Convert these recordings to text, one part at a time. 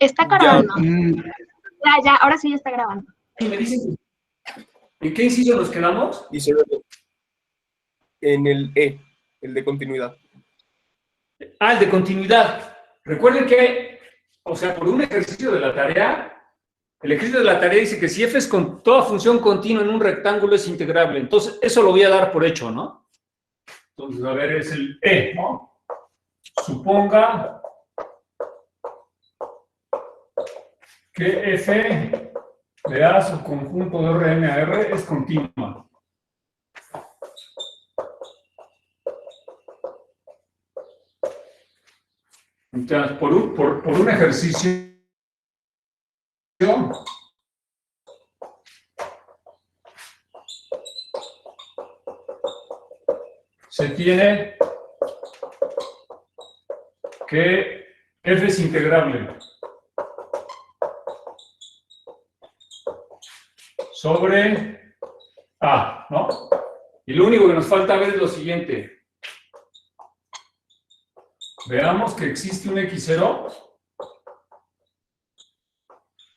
Está grabando. Ya, ahora sí ya está grabando. Me dicen, ¿en qué inciso nos quedamos? Dice en el E, el de continuidad. Ah, el de continuidad. Recuerden que, o sea, por un ejercicio de la tarea, el ejercicio de la tarea dice que si f es con toda función continua en un rectángulo es integrable. Entonces, eso lo voy a dar por hecho, ¿no? Entonces, a ver, es el E, ¿no? Suponga que f de A su conjunto de Rn a R es continua. Entonces, por un ejercicio se tiene que f es integrable sobre A, ¿no? Y lo único que nos falta ver es lo siguiente. Veamos que existe un x0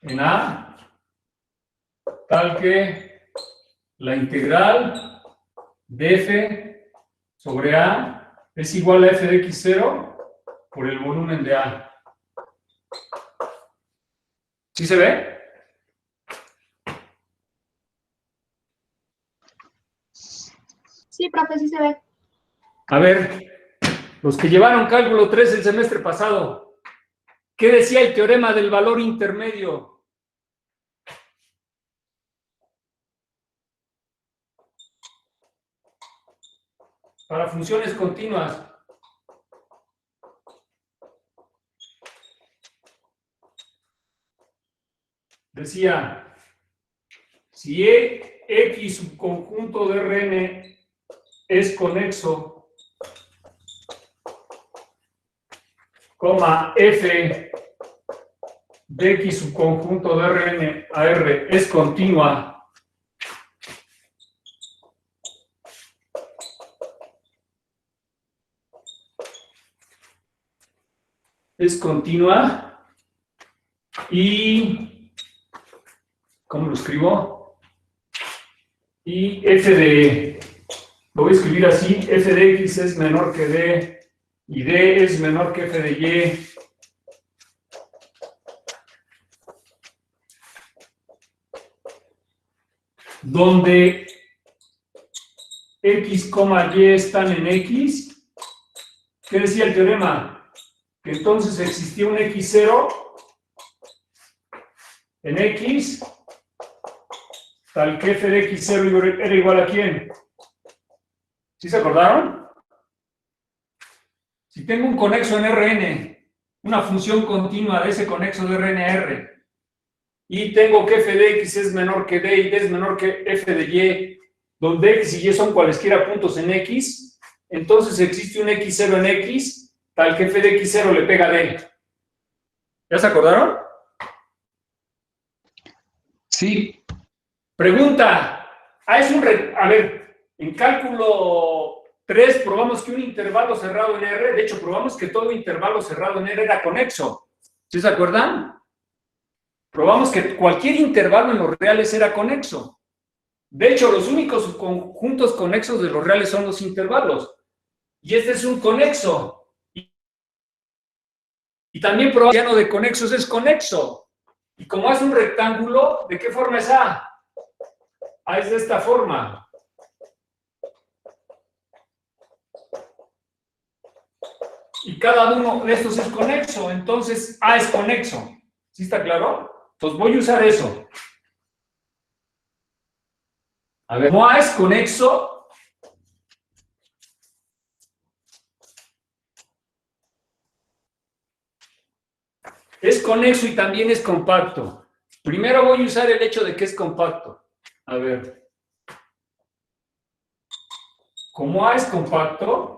en A, tal que la integral de f sobre A es igual a f de x0 por el volumen de A. ¿Sí se ve? Sí, profe, sí se ve. A ver, los que llevaron cálculo 3 el semestre pasado, ¿qué decía el teorema del valor intermedio? Para funciones continuas. Decía, si X subconjunto de Rn es conexo, f de X subconjunto de Rn a R es continua, y, ¿cómo lo escribo? Y lo voy a escribir así, f de x es menor que d, y d es menor que f de y, donde x, y están en x. ¿Qué decía el teorema? Que entonces existía un x0 en x, tal que f de x0 era igual a ¿quién? ¿Sí se acordaron? Si tengo un conexo en Rn, una función continua de ese conexo de Rn a R, y tengo que f de x es menor que d y d es menor que f de y, donde x y y son cualesquiera puntos en x, entonces existe un x0 en x, tal que f de x0 le pega a d. ¿Ya se acordaron? Sí. Pregunta. A ver, en cálculo 3 probamos que un intervalo cerrado en R, de hecho probamos que todo intervalo cerrado en R era conexo. ¿Sí se acuerdan? Probamos que cualquier intervalo en los reales era conexo. De hecho, los únicos subconjuntos conexos de los reales son los intervalos. Y este es un conexo. Y también probamos que el llano de conexos es conexo. Y como es un rectángulo, ¿de qué forma es A? A es de esta forma. Y cada uno de estos es conexo, entonces A es conexo. ¿Sí está claro? Entonces voy a usar eso. A ver, como A es conexo, y también es compacto. Primero voy a usar el hecho de que es compacto. A ver. Como A es compacto,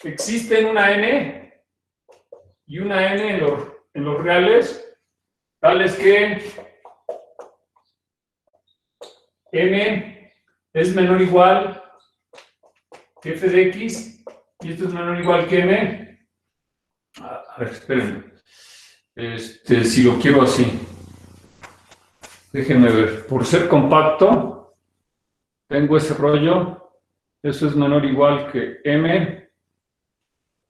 existen una N y una N en los reales, tales que M es menor o igual que f de x, y esto es menor o igual que m. A ver, espérenme. Si lo quiero así. Déjenme ver. Por ser compacto, tengo ese rollo. Eso es menor o igual que m.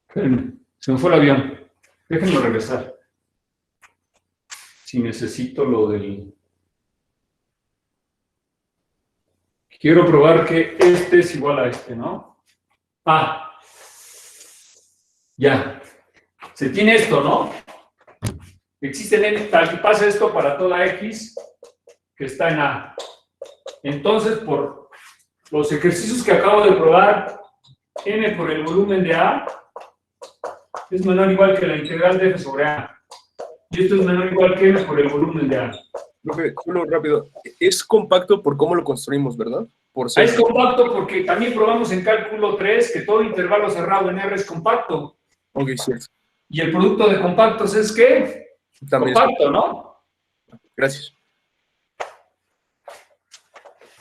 Espérenme, se me fue el avión. Déjenme regresar. Si necesito lo del... Quiero probar que este es igual a este, ¿no? Ah, ya. Se tiene esto, ¿no? Existe n, tal que pasa esto para toda x que está en A. Entonces, por los ejercicios que acabo de probar, n por el volumen de A es menor o igual que la integral de f sobre A. Y esto es menor o igual que m por el volumen de A. Profe, solo rápido. Es compacto por cómo lo construimos, ¿verdad? Por ser... Es compacto porque también probamos en cálculo 3 que todo intervalo cerrado en R es compacto. Ok, cierto. Y el producto de compactos es ¿qué? También Compacto, ¿no? Gracias.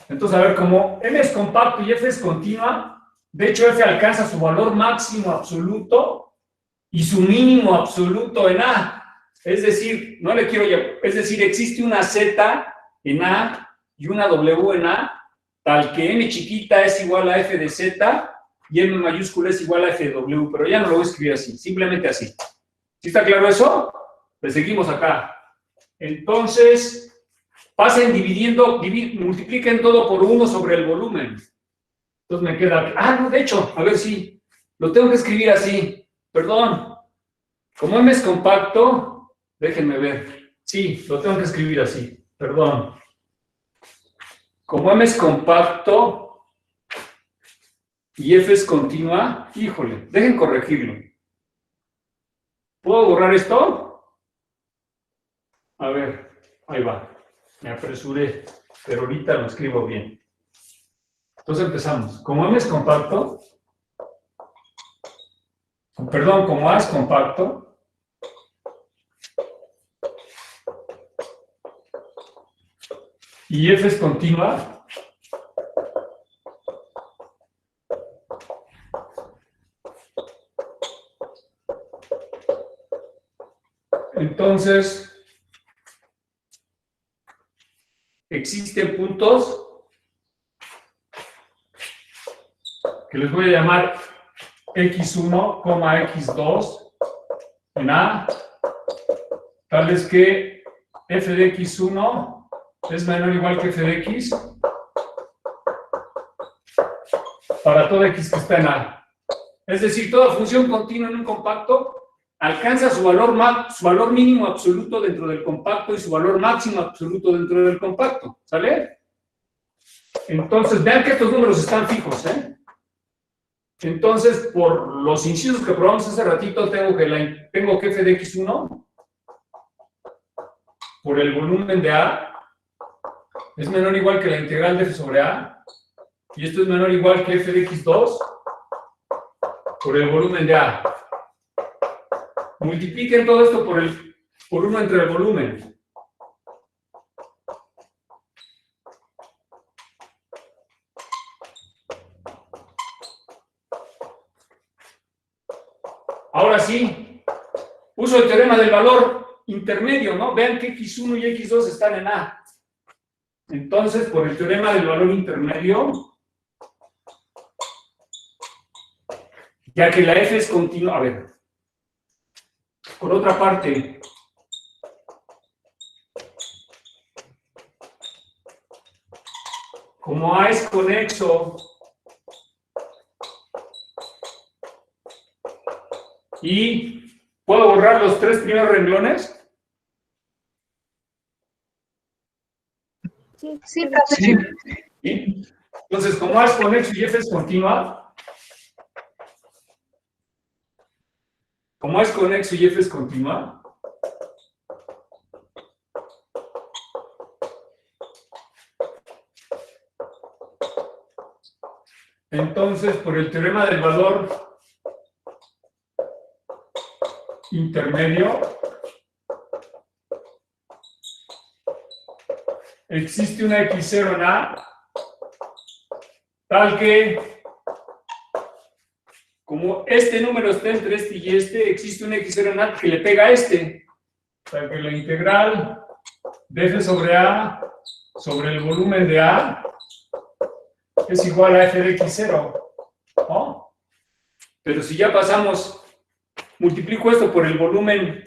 Entonces, a ver, como M es compacto y F es continua, de hecho F alcanza su valor máximo absoluto y su mínimo absoluto en A. Es decir, no le quiero llamar, es decir, existe una Z en A y una W en A, tal que M chiquita es igual a F de Z y M mayúscula es igual a F de W, pero ya no lo voy a escribir así, simplemente así. ¿Sí está claro eso? Pues seguimos acá. Entonces, pasen dividiendo, multipliquen todo por 1 sobre el volumen. Entonces me queda... Ah, no, de hecho, a ver si... Lo tengo que escribir así. Perdón. Como M es compacto, déjenme ver. Sí, lo tengo que escribir así. Perdón. Como M es compacto y F es continua, híjole, dejen corregirlo. ¿Puedo borrar esto? A ver, ahí va. Me apresuré, pero ahorita lo escribo bien. Entonces empezamos. Como M es compacto, perdón, como A es compacto, y F es continua, entonces existen puntos que les voy a llamar x1, x2 en A, tales que f de x1 es menor o igual que f de x para toda x que está en A. Es decir, toda función continua en un compacto alcanza su valor mínimo absoluto dentro del compacto y su valor máximo absoluto dentro del compacto. ¿Sale? Entonces, vean que estos números están fijos, ¿eh? Entonces, por los incisos que probamos hace ratito, tengo que f de x1 por el volumen de A es menor o igual que la integral de f sobre A, y esto es menor o igual que f de x2 por el volumen de A. Multipliquen todo esto por 1 entre el volumen. Ahora sí, uso el teorema del valor intermedio, ¿no? Vean que x1 y x2 están en A. Entonces, por el teorema del valor intermedio, ya que la f es continua, a ver, por otra parte, como A es conexo y ¿puedo borrar los 3 primeros renglones? Sí, profe. Sí. ¿Sí? Entonces, como A es conexo y F es continua, como A es conexo y F es continua, entonces, por el teorema del valor intermedio, existe una x0 en A tal que, como este número está entre este y este, existe un x0 en A que le pega a este. O sea que la integral de f sobre A sobre el volumen de A es igual a f de x0, ¿no? Pero si ya pasamos, multiplico esto por el volumen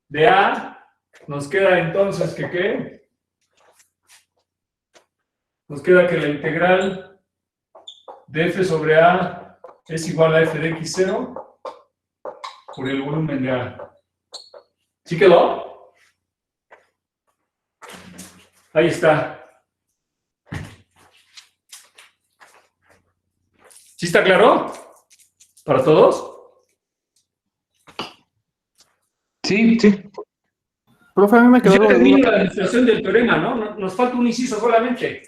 de A, nos queda entonces que ¿qué? Nos queda que la integral de f sobre A es igual a f de x0 por el volumen de A. ¿Sí quedó? Ahí está. ¿Sí está claro? ¿Para todos? Sí, sí. Profe, a mí me quedó Ya algo de termina duda. la demostración del teorema, ¿no? Nos falta un inciso solamente.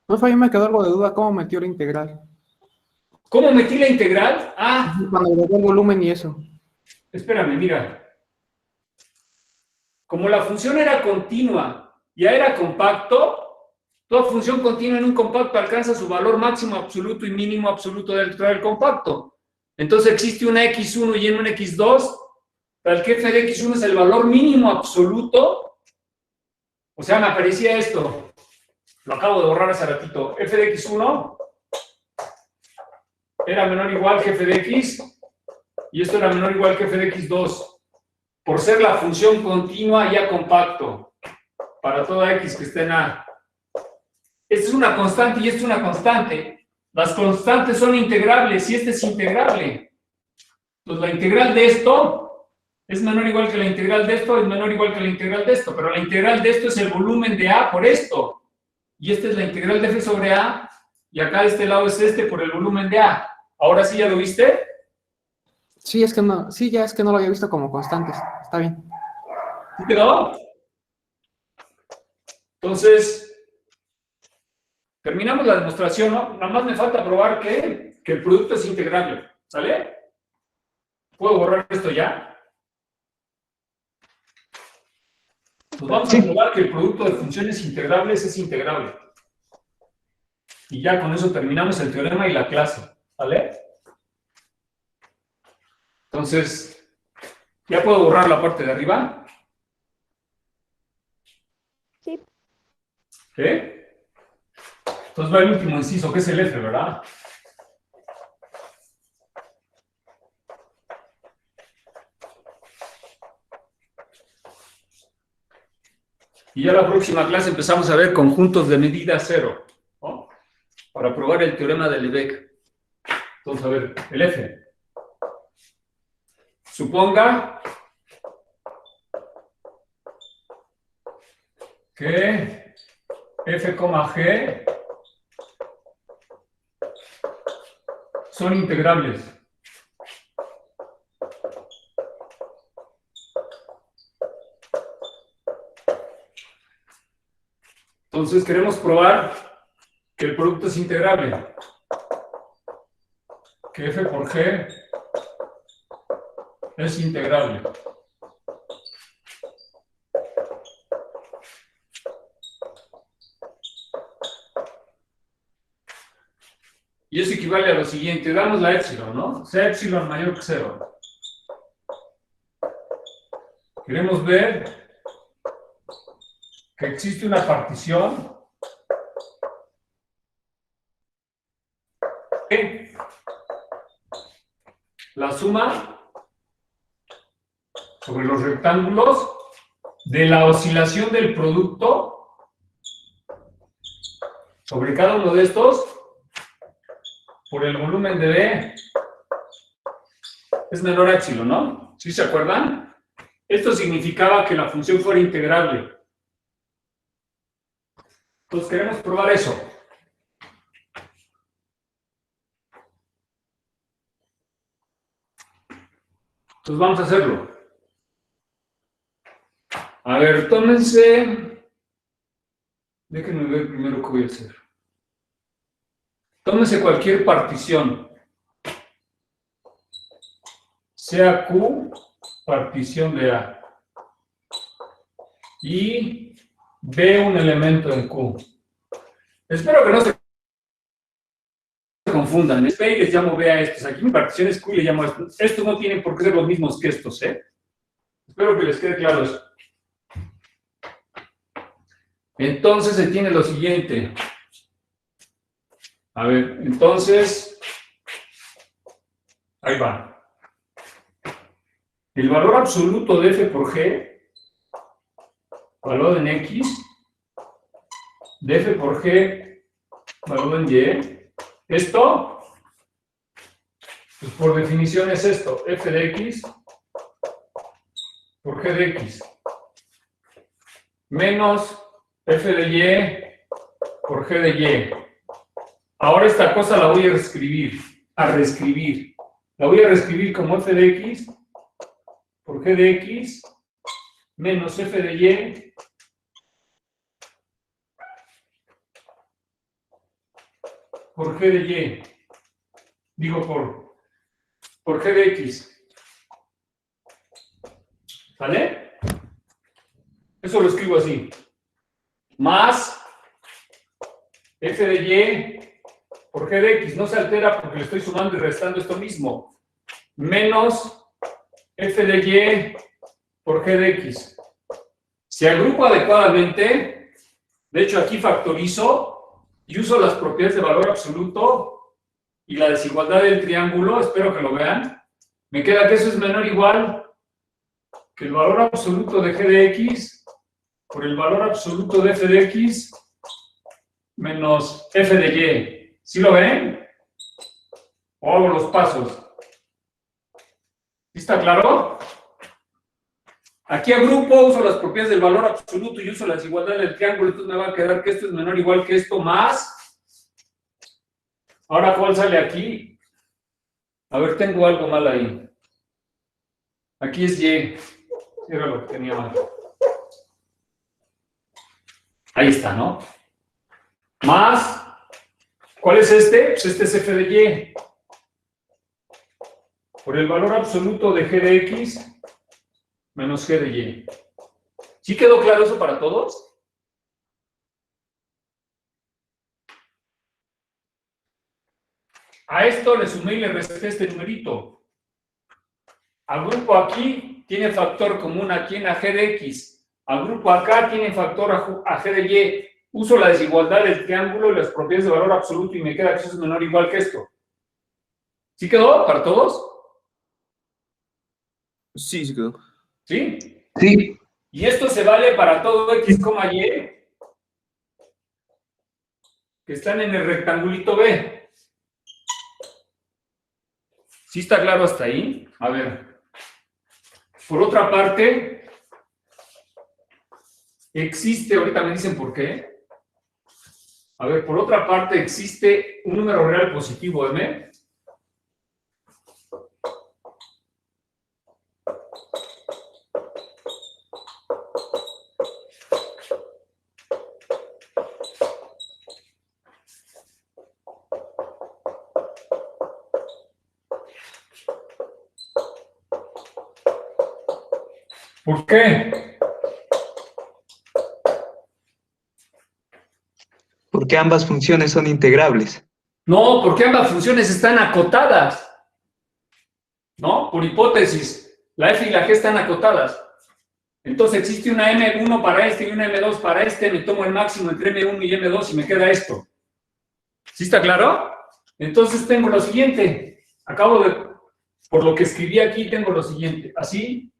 Profe, a mí me quedó algo de duda. ¿Cómo metió la integral? ¿Cómo metí la integral? Ah, Cuando agregó el volumen y eso. espérame, mira. Como la función era continua, ya era compacto, toda función continua en un compacto alcanza su valor máximo absoluto y mínimo absoluto dentro del compacto. Entonces existe una x1 y en una x2, para el que f de x1 es el valor mínimo absoluto. O sea, me aparecía esto. Lo acabo de borrar hace ratito. F de x1 era menor o igual que f de x, y esto era menor o igual que f de x2. Por ser la función continua ya compacto, para toda x que esté en A. Esta es una constante y esta es una constante. Las constantes son integrables y este es integrable. Entonces la integral de esto es menor o igual que la integral de esto, es menor o igual que la integral de esto, pero la integral de esto es el volumen de A por esto. Y esta es la integral de f sobre A, y acá de este lado es este por el volumen de A. ¿Ahora sí ya lo viste? Sí, es que no, sí, ya es que no lo había visto como constantes. Está bien. ¿Sí quedó? Entonces, terminamos la demostración, ¿no? Nada más me falta probar que el producto es integrable, ¿sale? ¿Puedo borrar esto ya? Pues vamos a probar que el producto de funciones integrables es integrable. Y ya con eso terminamos el teorema y la clase, ¿vale? Entonces, ¿ya puedo borrar la parte de arriba? Sí. ¿Sí? Entonces va el último inciso, que es el F, ¿verdad? Y ya la próxima clase empezamos a ver conjuntos de medida cero, ¿no? Para probar el teorema de Lebesgue. Entonces, a ver, el F. Suponga que F, G son integrables. Entonces queremos probar que el producto es integrable. Que F por G es integrable. Y eso equivale a lo siguiente. Damos la épsilon, ¿no? Sea épsilon mayor que 0. Queremos ver que existe una partición que la suma sobre los rectángulos de la oscilación del producto sobre cada uno de estos por el volumen de B es menor a épsilon, ¿no? ¿Sí se acuerdan? Esto significaba que la función fuera integrable. Entonces queremos probar eso. Entonces vamos a hacerlo. A ver, tómense... Déjenme ver primero qué voy a hacer. Tómense cualquier partición. Sea Q, partición de A. Y B un elemento en Q. Espero que no se confundan. Es P y les llamo B a estos. Aquí mi partición es Q y le llamo a estos. Estos no tienen por qué ser los mismos que estos, ¿eh? Espero que les quede claro eso. Entonces se tiene lo siguiente. A ver, entonces, ahí va. El valor absoluto de f por g, valor en x, de f por g, valor en y. Esto, pues por definición es esto, f de x por g de x, menos f de y por g de y. Ahora esta cosa la voy a reescribir, La voy a reescribir como f de x por g de x menos f de y por g de y. Digo por g de x. ¿Sale? Eso lo escribo así. Más f de y por g de x. No se altera porque le estoy sumando y restando esto mismo. Menos f de y por g de x. Si agrupo adecuadamente, de hecho aquí factorizo y uso las propiedades de valor absoluto y la desigualdad del triángulo, espero que lo vean, me queda que eso es menor o igual que el valor absoluto de g de x por el valor absoluto de f de x menos f de y. ¿Sí lo ven? ¿O hago los pasos? ¿Sí está claro? Aquí agrupo, uso las propiedades del valor absoluto y uso la desigualdad del triángulo, entonces me va a quedar que esto es menor o igual que esto más. Ahora, ¿cuál sale aquí? A ver, tengo algo mal ahí. Aquí es y. Era lo que tenía mal. Ahí está, ¿no? Más. ¿Cuál es este? Pues este es f de y. Por el valor absoluto de g de x menos g de y. ¿Sí quedó claro eso para todos? A esto le sumé y le resté este numerito. Agrupo aquí, tiene factor común aquí en a g de x. Agrupo acá, tiene factor a g de y. Uso la desigualdad del triángulo y las propiedades de valor absoluto y me queda que eso es menor o igual que esto. ¿Sí quedó para todos? Sí, sí quedó. ¿Sí? Sí. Y esto se vale para todo x, y, que están en el rectangulito B. ¿Sí está claro hasta ahí? A ver. Por otra parte, existe, ahorita me dicen por qué. A ver, por otra parte, existe un número real positivo, M. ¿Por qué? Porque ambas funciones son integrables. No, porque ambas funciones están acotadas. ¿No? Por hipótesis, la f y la g están acotadas. Entonces existe una m1 para este y una m2 para este, me tomo el máximo entre m1 y m2 y me queda esto. ¿Sí está claro? Entonces tengo lo siguiente. Por lo que escribí aquí, tengo lo siguiente. Así.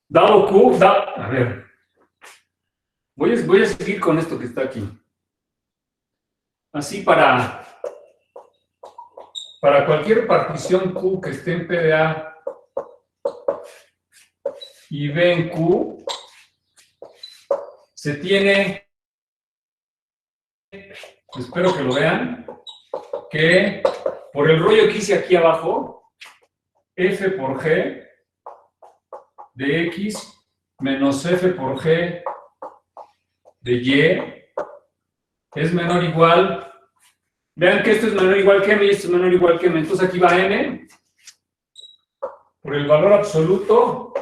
Dado Q, a ver. Voy a seguir con esto que está aquí. Así para cualquier partición Q que esté en PDA y B en Q, se tiene, espero que lo vean, que por el rollo que hice aquí abajo, F por G de X menos F por G de Y es menor o igual. Vean que esto es menor o igual que M y esto es menor o igual que M. Entonces aquí va M por el valor absoluto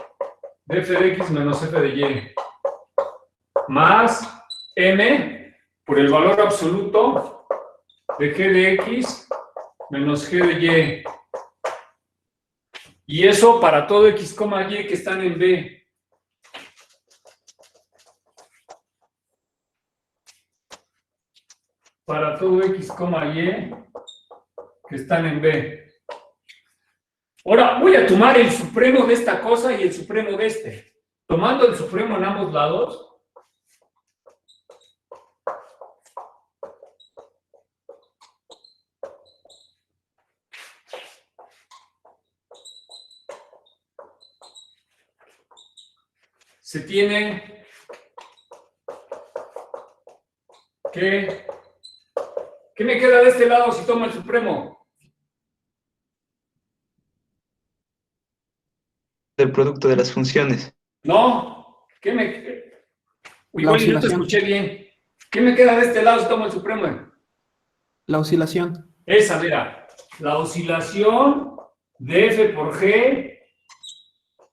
de f de x menos f de y más M por el valor absoluto de G de X menos G de Y. Y eso para todo X, Y que están en B. Para todo X, Y que están en B. Ahora voy a tomar el supremo de esta cosa y el supremo de este. Tomando el supremo en ambos lados, se tiene que... ¿Qué me queda de este lado si tomo el supremo? Del producto de las funciones. No. ¿Qué me... Igual yo no te escuché bien. ¿Qué me queda de este lado si tomo el supremo? La oscilación. Esa, mira. La oscilación de F por G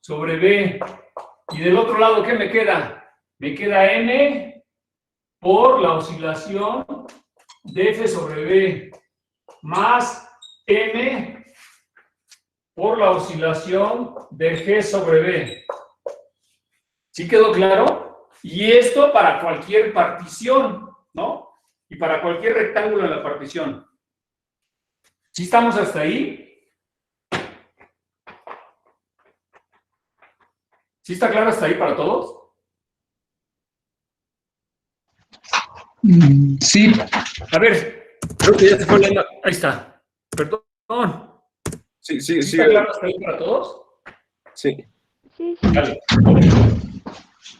sobre B. Y del otro lado, ¿qué me queda? Me queda M por la oscilación de F sobre B más M por la oscilación de G sobre B. ¿Sí quedó claro? Y esto para cualquier partición, ¿no? Y para cualquier rectángulo en la partición. ¿Sí estamos hasta ahí? ¿Sí está claro hasta ahí para todos? Sí. A ver, creo que ya se fue la... Ahí está. Perdón. Sí, ¿Sí está claro hasta ahí para todos? Sí. Dale.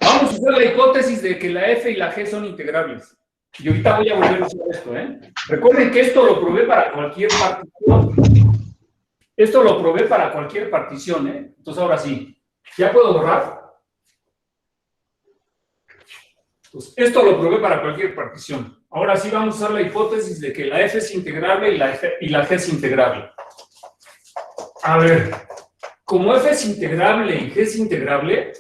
Vamos a hacer la hipótesis de que la F y la G son integrables. Y ahorita voy a volver a hacer esto, ¿eh? Recuerden que esto lo probé para cualquier partición. Esto lo probé para cualquier partición, ¿eh? Entonces ahora sí. ¿Ya puedo borrar? Pues esto lo probé para cualquier partición. Ahora sí vamos a usar la hipótesis de que la F es integrable y la G es integrable. A ver, como F es integrable y G es integrable,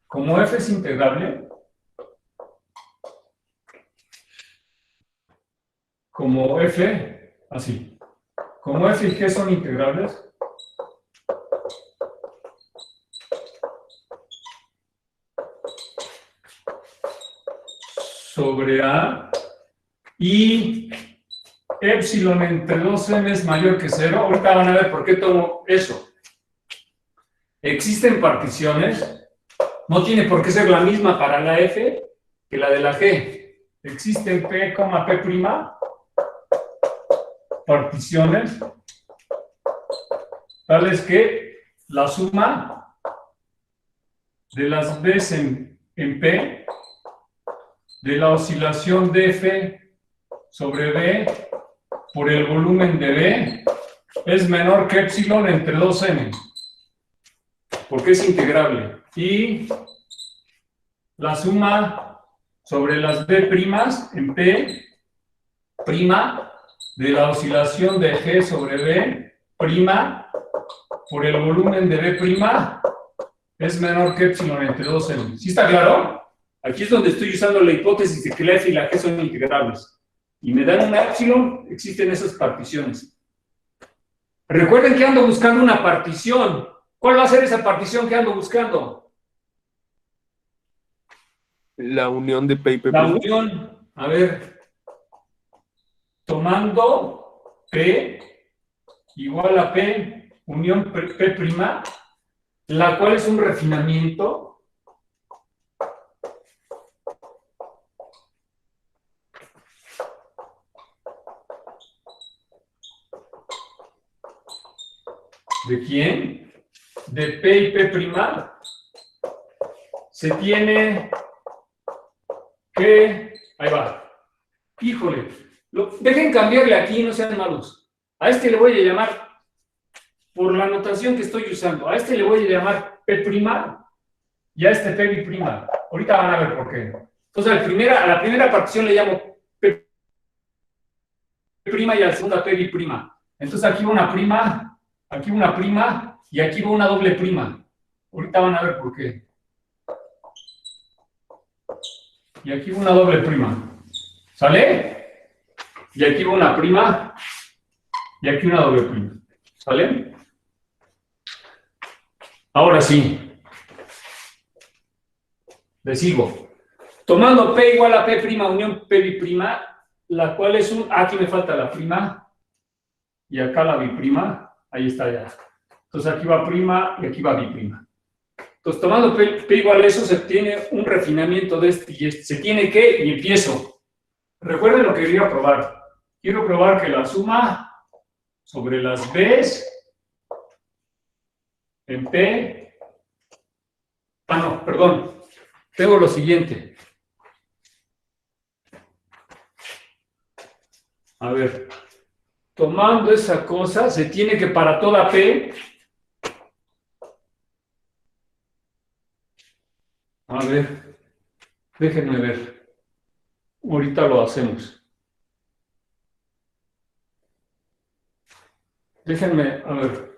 como F es integrable, como F, así, como F y G son integrables, sobre A y epsilon entre 2m es mayor que 0. Ahorita van a ver por qué tomo eso. Existen particiones, no tiene por qué ser la misma para la F que la de la G. Existen P, P', particiones tales que la suma de las B's en P de la oscilación de F sobre B por el volumen de B es menor que epsilon entre 2m, porque es integrable. Y la suma sobre las B' en P' de la oscilación de G sobre B' por el volumen de B' es menor que epsilon entre 2m. ¿Sí está claro? Aquí es donde estoy usando la hipótesis de que la F y la G son integrables. Y me dan una epsilon, existen esas particiones. Recuerden que ando buscando una partición. ¿Cuál va a ser esa partición que ando buscando? La unión de P y P'. La unión, a ver, tomando P igual a P, unión P', la cual es un refinamiento ¿de quién? De P y P'. Se tiene que... Ahí va. Híjole. Dejen cambiarle aquí, no sean malos. A este le voy a llamar, por la notación que estoy usando, a este le voy a llamar P' y a este P'. Ahorita van a ver por qué. Entonces, a la primera partición le llamo P' y a la segunda P'. Entonces, aquí va una prima, aquí una prima y aquí va una doble prima. Ahorita van a ver por qué. y aquí una doble prima. ¿Sale? Y aquí una prima y aquí una doble prima. ¿Sale? Ahora sí. Le sigo. Tomando P igual a P' unión P biprima, la cual es un... Aquí me falta la prima y acá la biprima. Ahí está ya. Entonces aquí va prima y aquí va biprima. Entonces tomando P igual a eso se tiene un refinamiento de este y este. Se tiene que, y empiezo. Recuerden lo que quería probar. Quiero probar que la suma sobre las B's en P... Ah, no, perdón. Tengo lo siguiente. A ver. Tomando esa cosa, se tiene que para toda P... A ver. Déjenme ver. Ahorita lo hacemos. Déjenme, a ver.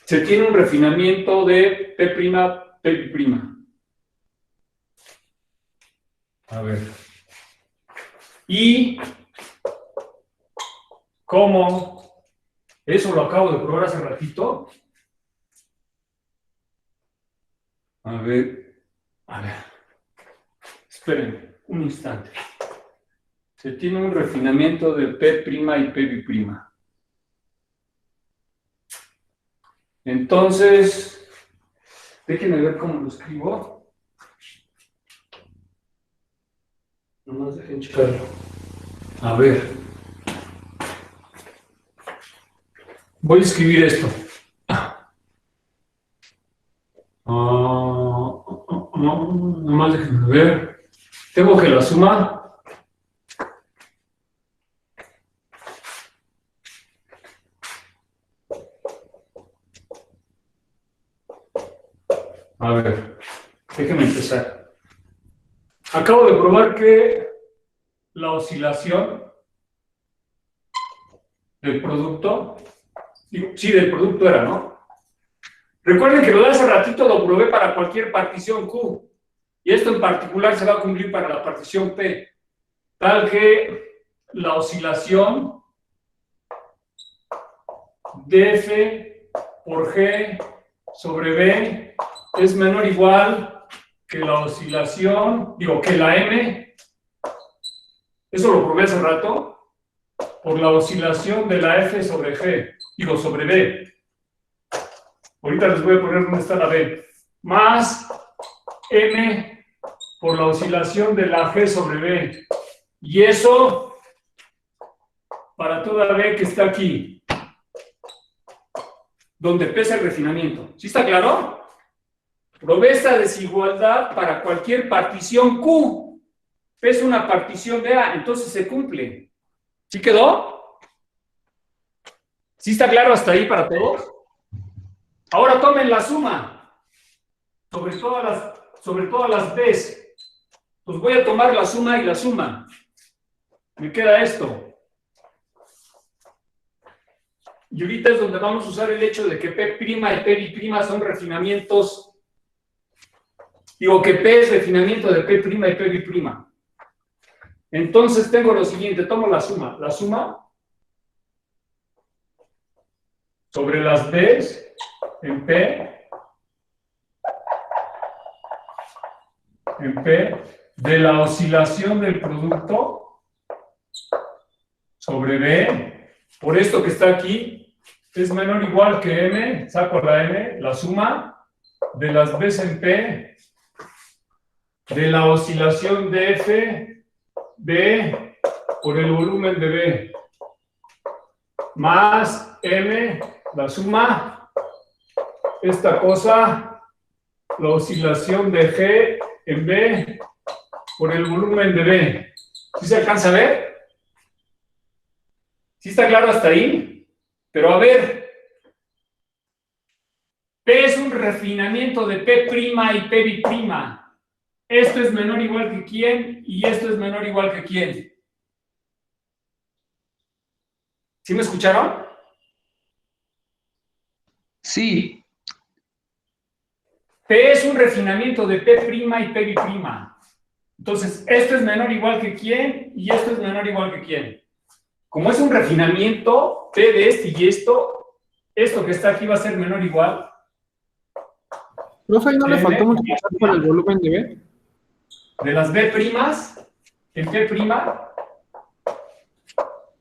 Se tiene un refinamiento de P', P'. A ver. Y como eso lo acabo de probar hace ratito. A ver. Esperen un instante. Se tiene un refinamiento de P' y P'. Entonces, déjenme ver cómo lo escribo. Nomás dejen checarlo. A ver. Voy a escribir esto. Nomás déjenme ver. Tengo que la suma. A ver, déjenme empezar. Acabo de probar que la oscilación del producto, sí, del producto era, ¿no? Recuerden que lo de hace ratito lo probé para cualquier partición Q, y esto en particular se va a cumplir para la partición P, tal que la oscilación dF por G sobre B es menor o igual que la oscilación, que la M, eso lo probé hace rato, por la oscilación de la F sobre G, sobre B. Ahorita les voy a poner dónde está la B. Más M por la oscilación de la G sobre B. Y eso para toda B que está aquí, donde pesa el refinamiento. ¿Sí está claro? Probé esta desigualdad para cualquier partición Q. Pesa una partición de A, entonces se cumple. ¿Sí quedó? ¿Sí está claro hasta ahí para todos? Ahora tomen la suma sobre todas las B's. Pues voy a tomar la suma y la suma. Me queda esto. Y ahorita es donde vamos a usar el hecho de que P' y P' son refinamientos. Que P es refinamiento de P' y P'. Entonces tengo lo siguiente, tomo la suma. La suma sobre las B's en P de la oscilación del producto sobre B, por esto que está aquí, es menor o igual que M, saco la M, la suma de las B's en P de la oscilación de F, B, por el volumen de B, más M, la suma, esta cosa, la oscilación de G en B, por el volumen de B. ¿Sí se alcanza a ver? ¿Sí está claro hasta ahí? Pero a ver, P es un refinamiento de P' y P'. Esto es menor o igual que quién y esto es menor o igual que quién. ¿Sí me escucharon? Sí, P es un refinamiento de P' y P'. Entonces, esto es menor o igual que quién y esto es menor o igual que quién. Como es un refinamiento, P de este y esto que está aquí va a ser menor o igual. Profe, ¿y no le faltó multiplicar por el volumen de B? De las B primas, en P prima,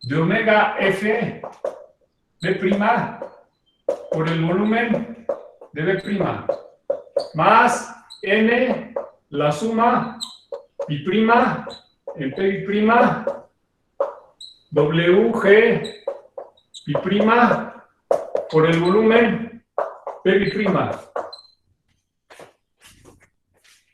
de omega F, B prima, por el volumen de B prima, más N, la suma, pi prima, en P prima, WG, pi prima, por el volumen P prima.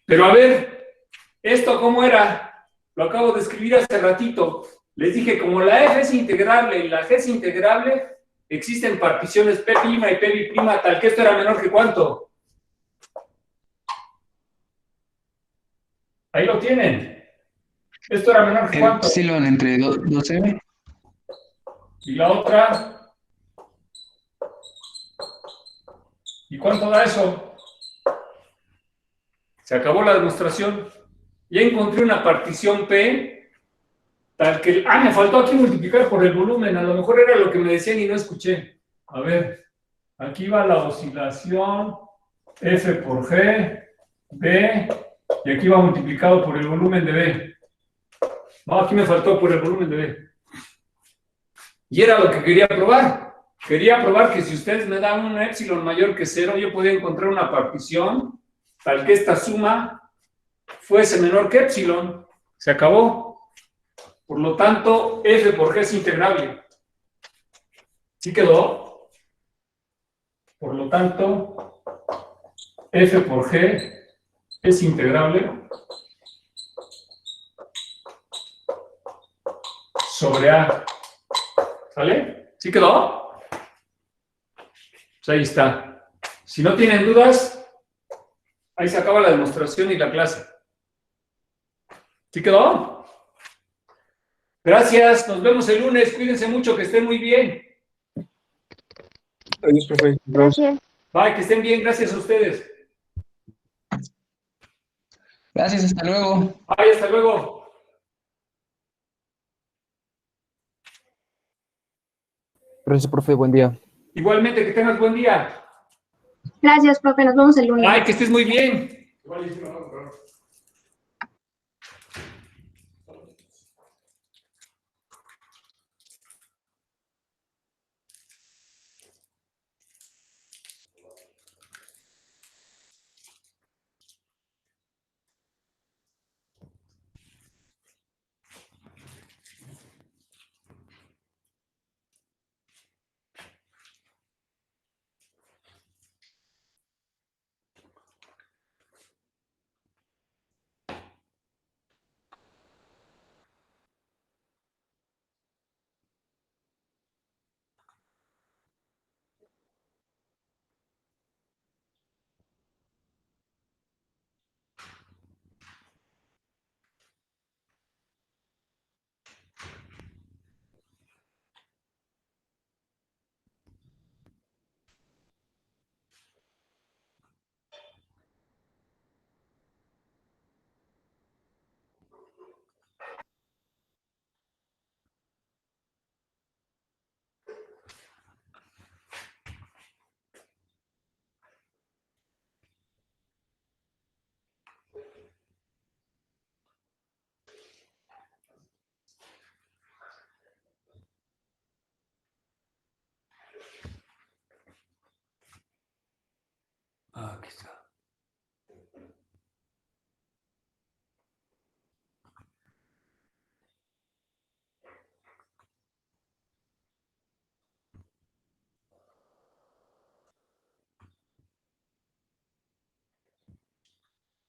Pero a ver, ¿esto cómo era? Lo acabo de escribir hace ratito. Les dije, como la F es integrable y la G es integrable, existen particiones P' y P', tal que esto era menor que ¿cuánto? Ahí lo tienen. Esto era menor que ¿cuánto? Epsilon entre 2M. Y la otra. ¿Y cuánto da eso? Se acabó la demostración. Ya encontré una partición P, tal que... me faltó aquí multiplicar por el volumen. A lo mejor era lo que me decían y no escuché. A ver, aquí va la oscilación F por G, B, y aquí va multiplicado por el volumen de B. No, aquí me faltó por el volumen de B. Y era lo que quería probar. Quería probar que si ustedes me dan un épsilon mayor que 0, yo podía encontrar una partición tal que esta suma fuese menor que épsilon. Se acabó. Por lo tanto, F por G es integrable. ¿Sí quedó? Por lo tanto, F por G es integrable sobre A. ¿Sale? ¿Sí quedó? Pues ahí está. Si no tienen dudas, ahí se acaba la demostración y la clase. ¿Sí quedó? Gracias, nos vemos el lunes. Cuídense mucho, que estén muy bien. Adiós, profe. Gracias. Bye, que estén bien. Gracias a ustedes. Gracias, hasta luego. Bye, hasta luego. Gracias, profe, buen día. Igualmente, que tengas buen día. Gracias, profe. Nos vemos el lunes. Bye, que estés muy bien. Igual,